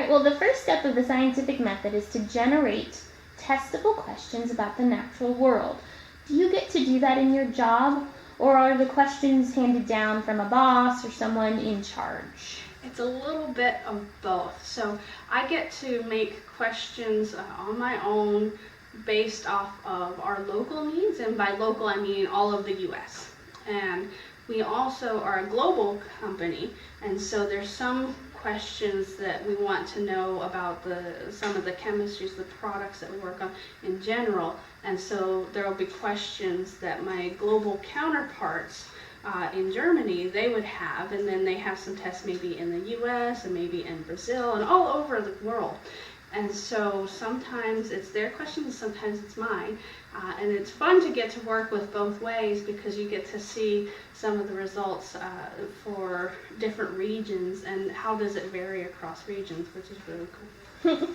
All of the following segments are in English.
right, well, the first step of the scientific method is to generate testable questions about the natural world. Do you get to do that in your job, or are the questions handed down from a boss or someone in charge? It's a little bit of both. So I get to make questions on my own based off of our local needs, and by local I mean all of the US. And we also are a global company, and so there's some questions that we want to know about some of the chemistries, the products that we work on in general. And so there will be questions that my global counterparts in Germany, they would have, and then they have some tests maybe in the US and maybe in Brazil and all over the world. And so sometimes it's their questions, sometimes it's mine. And it's fun to get to work with both ways because you get to see some of the results for different regions and how does it vary across regions, which is really cool.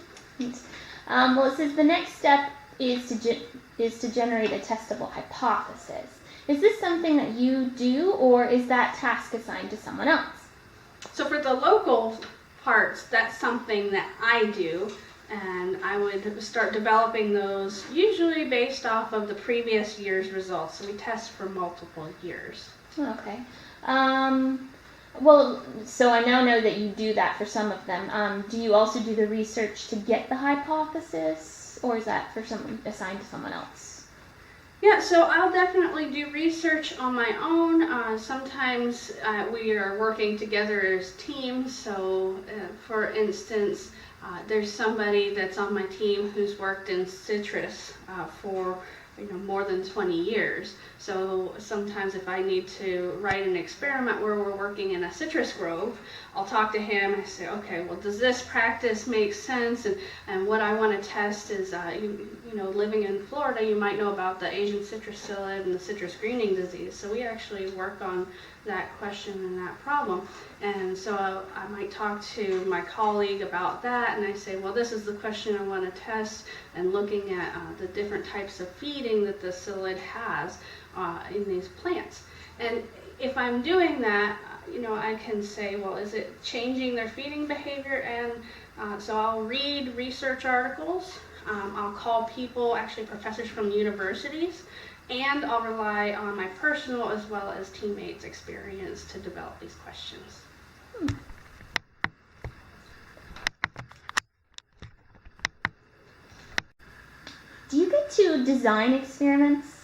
Well, it says the next step is to generate a testable hypothesis. Is this something that you do, or is that task assigned to someone else? So for the local parts, that's something that I do, and I would start developing those usually based off of the previous year's results. So we test for multiple years. Okay. Well, so I now know that you do that for some of them. Do you also do the research to get the hypothesis, or is that for assigned to someone else? Yeah, so I'll definitely do research on my own. Sometimes we are working together as teams. So, for instance, there's somebody that's on my team who's worked in citrus for more than 20 years. So sometimes if I need to write an experiment where we're working in a citrus grove, I'll talk to him and say, okay, well, does this practice make sense? And what I want to test is, living in Florida, you might know about the Asian citrus psyllid and the citrus greening disease. So we actually work on that question and that problem. And so I might talk to my colleague about that, and I say, well, this is the question I want to test, and looking at the different types of feeding that the psyllid has in these plants. And if I'm doing that, I can say, well, is it changing their feeding behavior? And so I'll read research articles. I'll call people, actually professors from universities, and I'll rely on my personal as well as teammates' experience to develop these questions. Do you get to design experiments?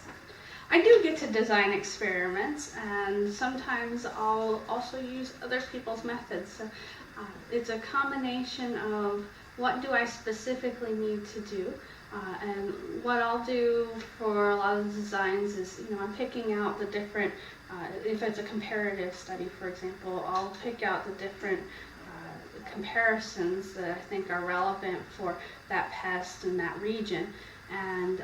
I do get to design experiments, and sometimes I'll also use other people's methods. So, it's a combination of what do I specifically need to do, and what I'll do for a lot of the designs is, I'm picking out the different, if it's a comparative study, for example, I'll pick out the different comparisons that I think are relevant for that pest in that region. And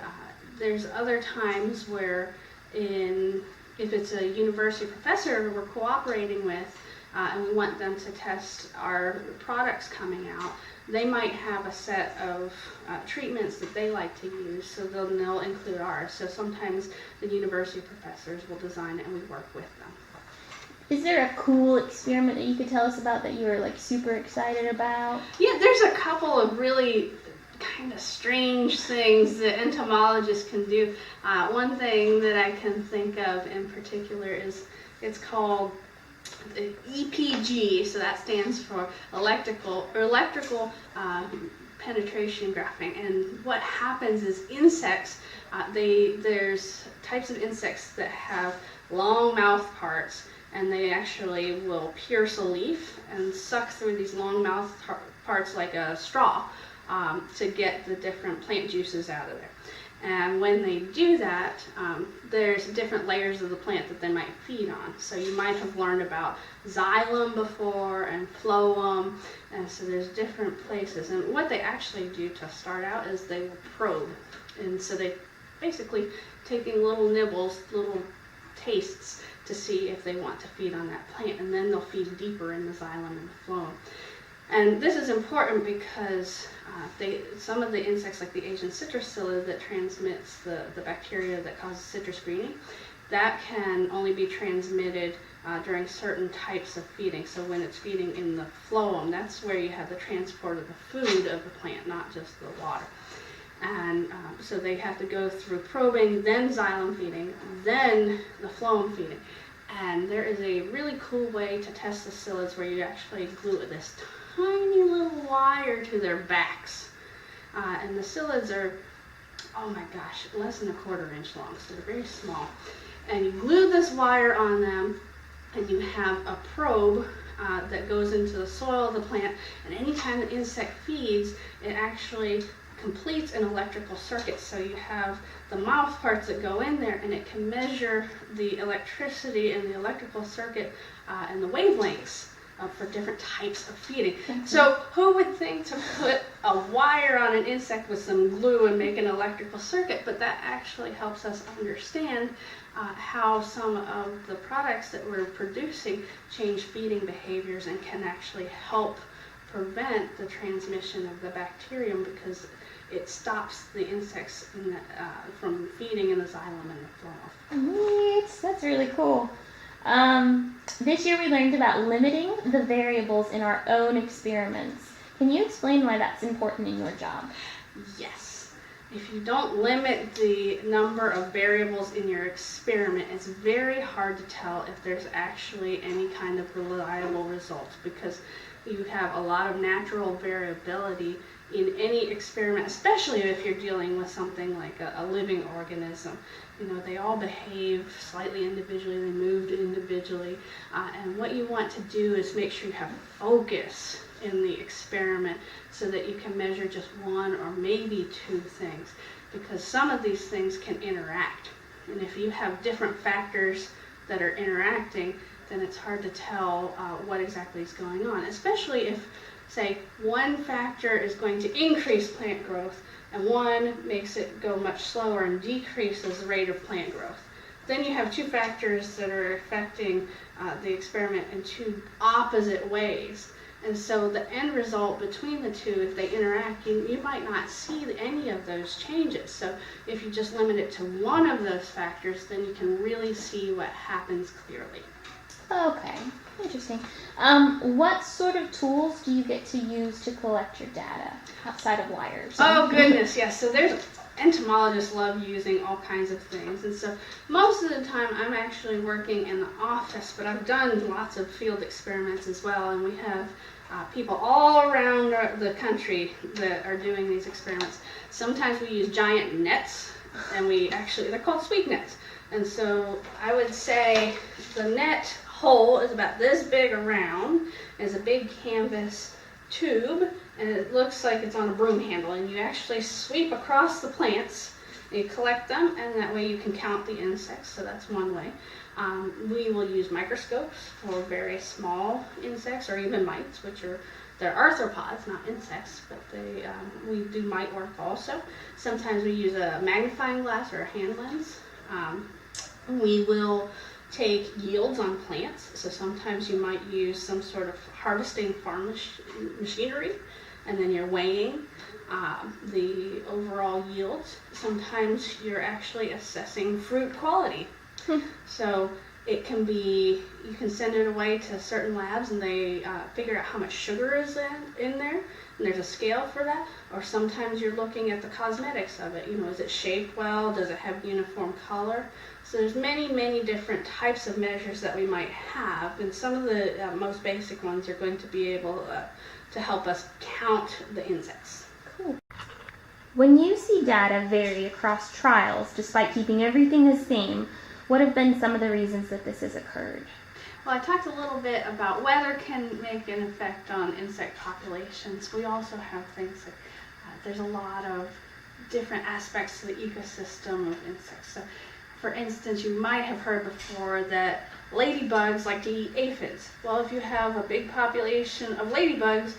there's other times where if it's a university professor we're cooperating with and we want them to test our products coming out, they might have a set of treatments that they like to use, so they'll include ours. So sometimes the university professors will design it and we work with them. Is there a cool experiment that you could tell us about that you were super excited about? Yeah, there's a couple of really kind of strange things that entomologists can do. One thing that I can think of in particular is it's called the EPG, so that stands for electrical penetration graphing. And what happens is insects, there's types of insects that have long mouth parts, and they actually will pierce a leaf and suck through these long mouth parts like a straw to get the different plant juices out of there. And when they do that, there's different layers of the plant that they might feed on. So you might have learned about xylem before and phloem, and so there's different places. And what they actually do to start out is they will probe. And so they basically taking little nibbles, little tastes to see if they want to feed on that plant, and then they'll feed deeper in the xylem and the phloem. And this is important because some of the insects, like the Asian citrus psyllid that transmits the bacteria that causes citrus greening, that can only be transmitted during certain types of feeding. So when it's feeding in the phloem, that's where you have the transport of the food of the plant, not just the water. And so they have to go through probing, then xylem feeding, then the phloem feeding. And there is a really cool way to test the psyllids where you actually glue this tiny little wire to their backs. And the psyllids are, oh my gosh, less than a 1/4 inch long, so they're very small. And you glue this wire on them, and you have a probe that goes into the soil of the plant, and anytime the insect feeds, it actually completes an electrical circuit. So you have the mouth parts that go in there, and it can measure the electricity in the electrical circuit and the wavelengths for different types of feeding. So who would think to put a wire on an insect with some glue and make an electrical circuit? But that actually helps us understand how some of the products that we're producing change feeding behaviors and can actually help prevent the transmission of the bacterium, because it stops the insects from feeding in the xylem and the phloem. Neat. That's really cool. This year we learned about limiting the variables in our own experiments. Can you explain why that's important in your job? Yes. If you don't limit the number of variables in your experiment, it's very hard to tell if there's actually any kind of reliable results, because you have a lot of natural variability in any experiment, especially if you're dealing with something like a living organism. You know, they all behave slightly individually, they move individually, and what you want to do is make sure you have focus in the experiment so that you can measure just one or maybe two things, because some of these things can interact. And if you have different factors that are interacting, then it's hard to tell what exactly is going on, especially if, say, one factor is going to increase plant growth and one makes it go much slower and decreases the rate of plant growth. Then you have two factors that are affecting the experiment in two opposite ways. And so the end result between the two, if they interact, you might not see any of those changes. So if you just limit it to one of those factors, then you can really see what happens clearly. Okay, interesting. What sort of tools do you get to use to collect your data outside of wires? Oh goodness, yes. So entomologists love using all kinds of things, and so most of the time I'm actually working in the office, but I've done lots of field experiments as well, and we have people all around the country that are doing these experiments. Sometimes we use giant nets, and they're called sweep nets. And so I would say the net hole is about this big around, is a big canvas tube, and it looks like it's on a broom handle, and you actually sweep across the plants, and you collect them, and that way you can count the insects. So that's one way. We will use microscopes for very small insects, or even mites, they're arthropods, not insects, but we do mite work also. Sometimes we use a magnifying glass or a hand lens. We will take yields on plants, so sometimes you might use some sort of harvesting farm machinery, and then you're weighing the overall yields. Sometimes you're actually assessing fruit quality. So it can be, you can send it away to certain labs and they figure out how much sugar is in there, and there's a scale for that. Or sometimes you're looking at the cosmetics of it. You know, is it shaped well? Does it have uniform color? So there's many, many different types of measures that we might have, and some of the most basic ones are going to be able to help us count the insects. Cool. When you see data vary across trials despite keeping everything the same, what have been some of the reasons that this has occurred? Well, I talked a little bit about weather can make an effect on insect populations. We also have things like there's a lot of different aspects to the ecosystem of insects. So, for instance, you might have heard before that ladybugs like to eat aphids. Well, if you have a big population of ladybugs,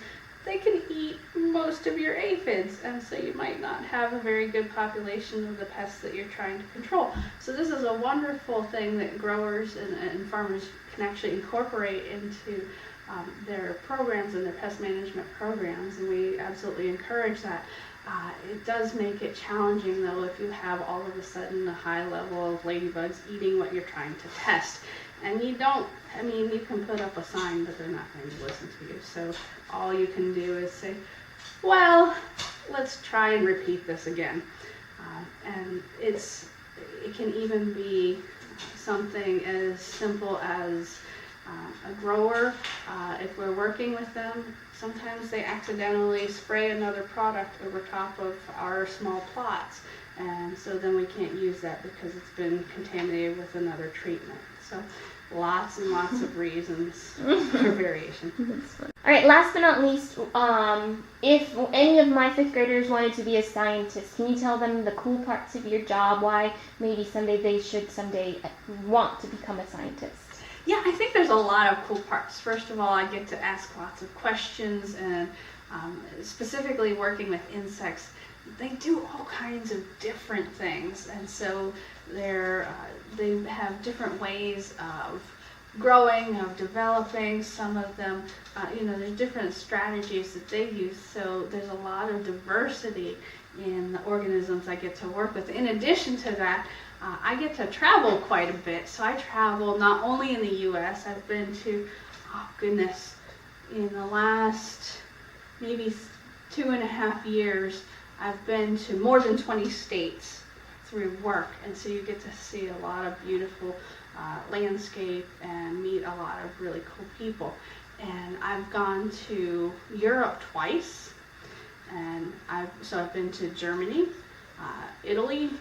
they can eat most of your aphids, and so you might not have a very good population of the pests that you're trying to control. So this is a wonderful thing that growers and farmers can actually incorporate into their programs and their pest management programs, and we absolutely encourage that. It does make it challenging though if you have all of a sudden a high level of ladybugs eating what you're trying to test. And you can put up a sign, but they're not going to listen to you. So all you can do is say, well, let's try and repeat this again. And it can even be something as simple as a grower. If we're working with them, sometimes they accidentally spray another product over top of our small plots. And so then we can't use that because it's been contaminated with another treatment. So lots and lots of reasons for variation. All right, last but not least, if any of my 5th graders wanted to be a scientist, can you tell them the cool parts of your job, why maybe someday they should want to become a scientist? Yeah, I think there's a lot of cool parts. First of all, I get to ask lots of questions, and specifically working with insects, they do all kinds of different things, and so they have different ways of growing, of developing. Some of them, there's different strategies that they use, so there's a lot of diversity in the organisms I get to work with. In addition to that, I get to travel quite a bit. So I travel not only in the U.S., I've been to, in the last maybe 2.5 years, I've been to more than 20 states through work. And so you get to see a lot of beautiful landscape and meet a lot of really cool people. And I've gone to Europe twice. And I've been to Germany, Italy,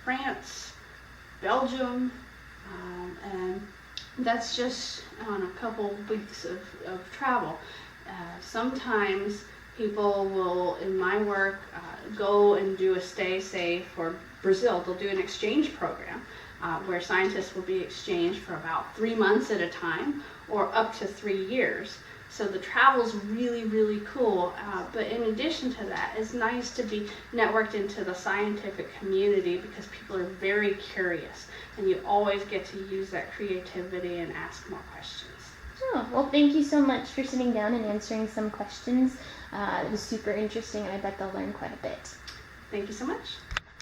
France, Belgium, and that's just on a couple weeks of travel. Sometimes people will, in my work, go and do a stay, say, for Brazil. They'll do an exchange program where scientists will be exchanged for about 3 months at a time or up to 3 years. So the travel's really, really cool. But in addition to that, it's nice to be networked into the scientific community because people are very curious, and you always get to use that creativity and ask more questions. Oh, well, thank you so much for sitting down and answering some questions. It was super interesting, and I bet they'll learn quite a bit. Thank you so much.